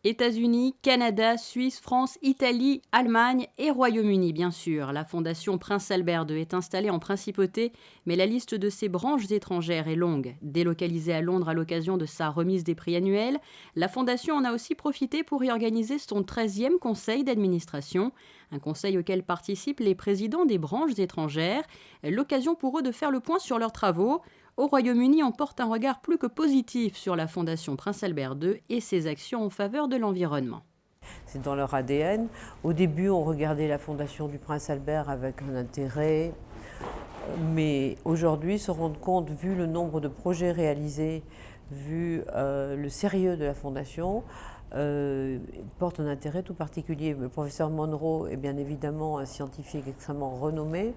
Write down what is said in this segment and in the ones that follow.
États-Unis, Canada, Suisse, France, Italie, Allemagne et Royaume-Uni, bien sûr. La Fondation Prince Albert II est installée en principauté, mais la liste de ses branches étrangères est longue. Délocalisée à Londres à l'occasion de sa remise des prix annuels, la Fondation en a aussi profité pour y organiser son 13e conseil d'administration, un conseil auquel participent les présidents des branches étrangères, l'occasion pour eux de faire le point sur leurs travaux. Au Royaume-Uni, on porte un regard plus que positif sur la Fondation Prince Albert II et ses actions en faveur de l'environnement. C'est dans leur ADN. Au début, on regardait la Fondation du Prince Albert avec un intérêt, mais aujourd'hui, se rendre compte, vu le nombre de projets réalisés, vu le sérieux de la Fondation, porte un intérêt tout particulier. Le professeur Monroe est bien évidemment un scientifique extrêmement renommé,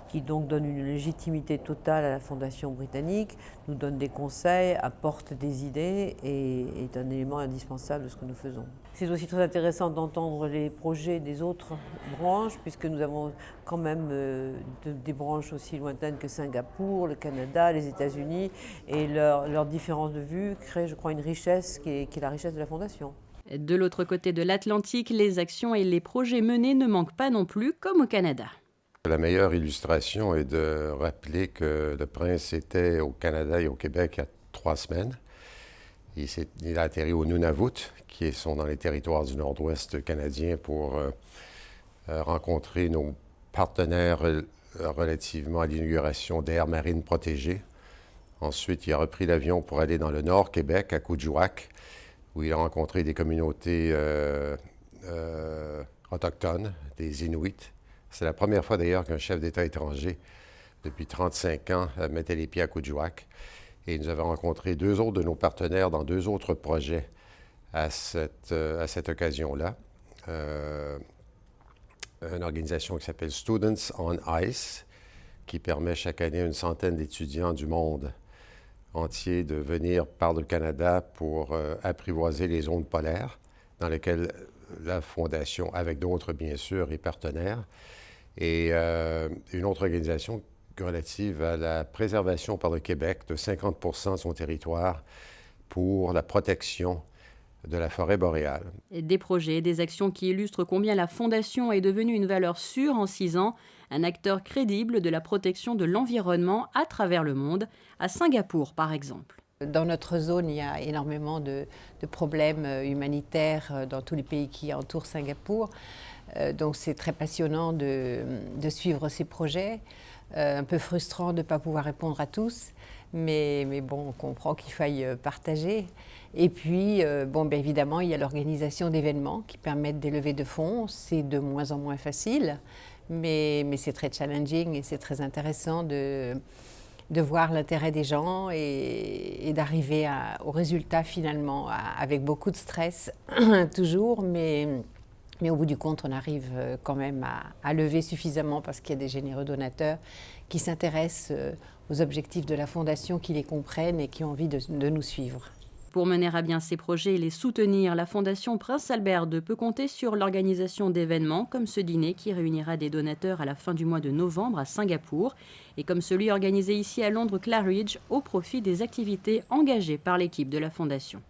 qui donc donne une légitimité totale à la Fondation britannique, nous donne des conseils, apporte des idées et est un élément indispensable de ce que nous faisons. C'est aussi très intéressant d'entendre les projets des autres branches, puisque nous avons quand même des branches aussi lointaines que Singapour, le Canada, les États-Unis, et leurs différences de vue créent, je crois, une richesse qui est la richesse de la Fondation. De l'autre côté de l'Atlantique, les actions et les projets menés ne manquent pas non plus, comme au Canada. La meilleure illustration est de rappeler que le prince était au Canada et au Québec il y a 3 semaines. Il a atterri au Nunavut, qui sont dans les territoires du nord-ouest canadien, pour rencontrer nos partenaires relativement à l'inauguration d'aires marines protégées. Ensuite, il a repris l'avion pour aller dans le nord Québec, à Kuujjuaq, où il a rencontré des communautés autochtones, des Inuits. C'est la première fois d'ailleurs qu'un chef d'État étranger, depuis 35 ans, mettait les pieds à Kuujjuaq. Et nous avons rencontré 2 autres de nos partenaires dans 2 autres projets à cette occasion-là. Une organisation qui s'appelle Students on Ice, qui permet chaque année à une centaine d'étudiants du monde entier de venir par le Canada pour apprivoiser les zones polaires, dans lesquelles la Fondation, avec d'autres bien sûr, est partenaire. Et une autre organisation relative à la préservation par le Québec de 50% de son territoire pour la protection de la forêt boréale. Des projets et des actions qui illustrent combien la Fondation est devenue une valeur sûre en 6 ans, un acteur crédible de la protection de l'environnement à travers le monde, à Singapour par exemple. Dans notre zone, il y a énormément de problèmes humanitaires dans tous les pays qui entourent Singapour. Donc c'est très passionnant de suivre ces projets. Un peu frustrant de ne pas pouvoir répondre à tous, mais bon, on comprend qu'il faille partager. Et puis, bien évidemment, il y a l'organisation d'événements qui permettent des levées de fonds. C'est de moins en moins facile, mais c'est très challenging et c'est très intéressant de voir l'intérêt des gens et d'arriver au résultat finalement, avec beaucoup de stress, toujours, mais au bout du compte, on arrive quand même à lever suffisamment parce qu'il y a des généreux donateurs qui s'intéressent aux objectifs de la Fondation, qui les comprennent et qui ont envie de nous suivre. Pour mener à bien ces projets et les soutenir, la Fondation Prince Albert II peut compter sur l'organisation d'événements comme ce dîner qui réunira des donateurs à la fin du mois de novembre à Singapour et comme celui organisé ici à Londres Claridge au profit des activités engagées par l'équipe de la Fondation.